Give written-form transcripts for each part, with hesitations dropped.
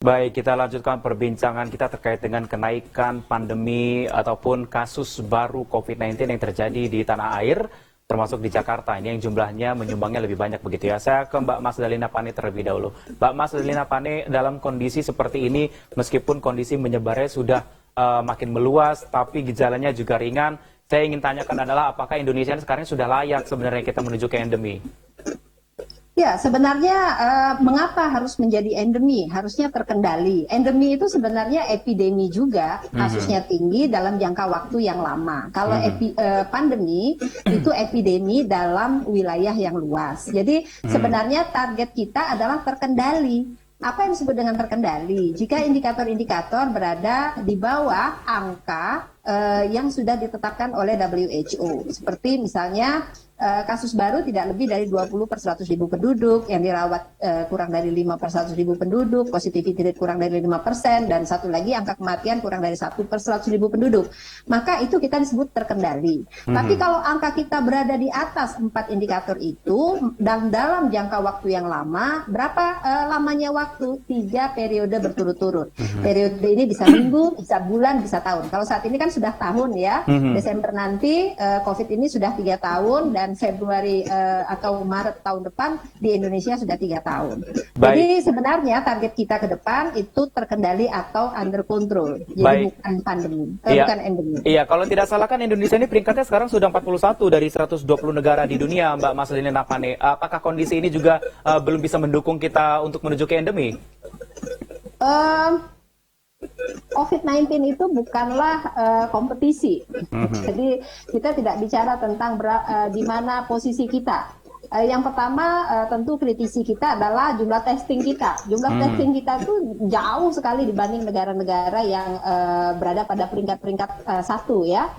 Baik, kita lanjutkan perbincangan kita terkait dengan kenaikan pandemi ataupun kasus baru COVID-19 yang terjadi di tanah air, termasuk di Jakarta. Ini yang jumlahnya menyumbangnya lebih banyak begitu ya. Saya ke Mbak Mas Dalina Pane terlebih dahulu. Mbak Mas Dalina Pane, dalam kondisi seperti ini, meskipun kondisi menyebarnya sudah makin meluas, tapi gejalanya juga ringan, saya ingin tanyakan adalah apakah Indonesia sekarang sudah layak sebenarnya kita menuju ke endemi? Ya, sebenarnya mengapa harus menjadi endemi? Harusnya terkendali. Endemi itu sebenarnya epidemi juga, kasusnya tinggi dalam jangka waktu yang lama. Kalau pandemi itu epidemi dalam wilayah yang luas. Jadi sebenarnya target kita adalah terkendali. Apa yang disebut dengan terkendali? Jika indikator-indikator berada di bawah angka yang sudah ditetapkan oleh WHO. Seperti misalnya kasus baru tidak lebih dari 20 per 100 ribu penduduk, yang dirawat kurang dari 5 per 100 ribu penduduk, positivity rate kurang dari 5%, dan satu lagi angka kematian kurang dari 1 per 100 ribu penduduk. Maka itu kita disebut terkendali. Tapi kalau angka kita berada di atas 4 indikator itu, dan dalam jangka waktu yang lama, berapa lamanya waktu? 3 periode berturut-turut. Periode ini bisa minggu, bisa bulan, bisa tahun. Kalau saat ini kan sudah tahun ya, Desember nanti COVID ini sudah 3 tahun, dan Februari atau Maret tahun depan di Indonesia sudah 3 tahun. Baik. Jadi sebenarnya target kita ke depan itu terkendali atau under control. Jadi bukan pandemi, bukan endemi. Iya, kalau tidak salah kan Indonesia ini peringkatnya sekarang sudah 41 dari 120 negara di dunia, Mbak Mas Dalina Pane. Apakah kondisi ini juga belum bisa mendukung kita untuk menuju ke endemi? COVID-19 itu bukanlah kompetisi. Jadi kita tidak bicara tentang di mana posisi kita. Yang pertama tentu kritisi kita adalah jumlah testing kita. Jumlah testing kita itu jauh sekali dibanding negara-negara yang berada pada peringkat-peringkat 1 ya.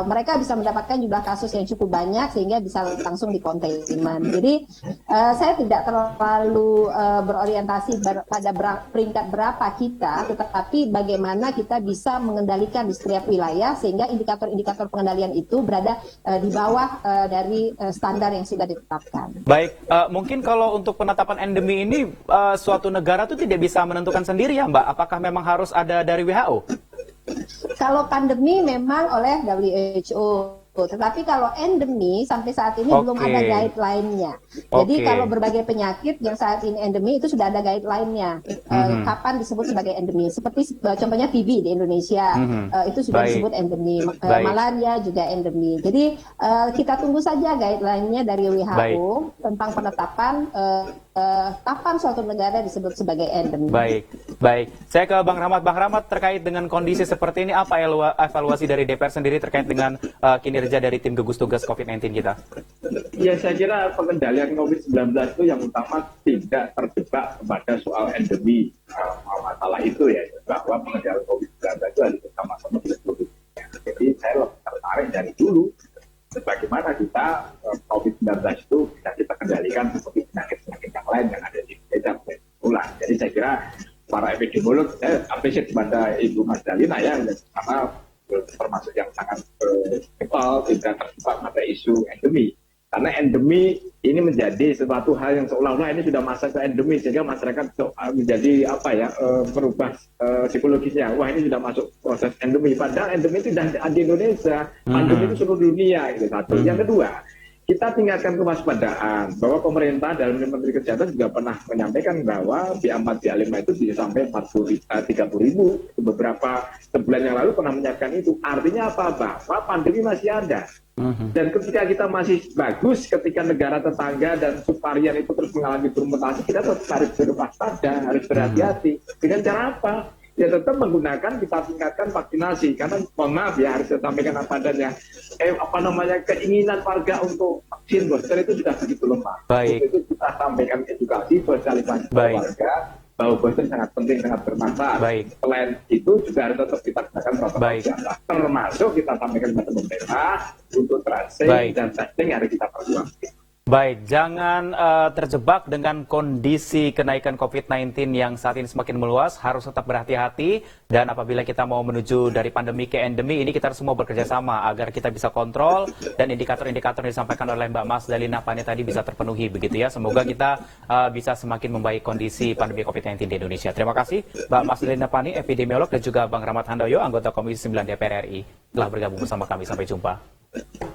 Mereka bisa mendapatkan jumlah kasus yang cukup banyak sehingga bisa langsung di-containment. Jadi saya tidak terlalu berorientasi pada peringkat berapa kita, tetapi bagaimana kita bisa mengendalikan di setiap wilayah sehingga indikator-indikator pengendalian itu berada di bawah dari standar yang sudah ditetapkan. Baik, mungkin kalau untuk penetapan endemi ini suatu negara itu tidak bisa menentukan sendiri ya Mbak? Apakah memang harus ada dari WHO? Kalau pandemi memang oleh WHO. Tetapi kalau endemi sampai saat ini belum ada guideline-nya. Jadi kalau berbagai penyakit yang saat ini endemi itu sudah ada guideline-nya. Kapan disebut sebagai endemi. Seperti contohnya TB di Indonesia, itu sudah disebut endemi. Malaria juga endemi. Jadi kita tunggu saja guideline-nya dari WHO tentang penetapan kapan suatu negara disebut sebagai endemi. Baik. Saya ke Bang Rahmat. Bang Rahmat, terkait dengan kondisi seperti ini, apa evaluasi dari DPR sendiri terkait dengan kinerja dari tim gugus tugas COVID-19 kita? Ya, saya kira pengendalian COVID-19 itu yang utama tidak terjebak kepada soal endemi. Masalah itu ya, bahwa pengendalian COVID-19 itu harus bersama-sama dengan Jadi saya lebih tertarik dari dulu bagaimana kita COVID-19 itu bisa kita kendalikan seperti penyakit-penyakit yang lain yang ada di Indonesia ulang. Jadi saya kira para epidemiolog, saya apresiasi kepada Ibu Mas Dalina ya, karena termasuk yang sangat kepal tidak terjebak pada isu endemi. Karena endemi ini menjadi sesuatu hal yang seolah-olah ini sudah masuk ke endemi, sehingga masyarakat menjadi merubah psikologisnya. Wah, ini sudah masuk proses endemi. Padahal endemi itu tidak di Indonesia, pandemi itu seluruh dunia. Itu satu. Yang kedua, kita tingkatkan kewaspadaan bahwa pemerintah dalam Menteri Kesehatan juga pernah menyampaikan bahwa BA4 BA5 itu bisa sampai 30.000. Beberapa sebulan yang lalu pernah menyiapkan itu. Artinya apa? Bahwa pandemi masih ada. Dan ketika kita masih bagus, ketika negara tetangga dan subvarian itu terus mengalami bermutasi, kita tetap harus berwaspada, harus berhati-hati. Dengan cara apa? Ya tetap menggunakan, kita tingkatkan vaksinasi. Karena mohon maaf ya, harus saya sampaikan apa adanya. Keinginan warga untuk vaksin booster itu sudah begitu lemah. Itu kita sampaikan edukasi, sosialisasi warga bahwa booster sangat penting, sangat bermanfaat. Selain itu juga harus tetap kita gunakan protokol kesehatan. Termasuk kita sampaikan kepada pemerintah untuk tracing dan testing harus kita perjuangkan. Baik, jangan terjebak dengan kondisi kenaikan COVID-19 yang saat ini semakin meluas, harus tetap berhati-hati, dan apabila kita mau menuju dari pandemi ke endemi, ini kita harus semua bekerja sama agar kita bisa kontrol, dan indikator-indikator yang disampaikan oleh Mbak Mas Dalina Pane tadi bisa terpenuhi, begitu ya. Semoga kita bisa semakin membaik kondisi pandemi COVID-19 di Indonesia. Terima kasih Mbak Mas Dalina Pane, epidemiolog, dan juga Bang Rahmat Handoyo, anggota Komisi 9 DPR RI, telah bergabung bersama kami. Sampai jumpa.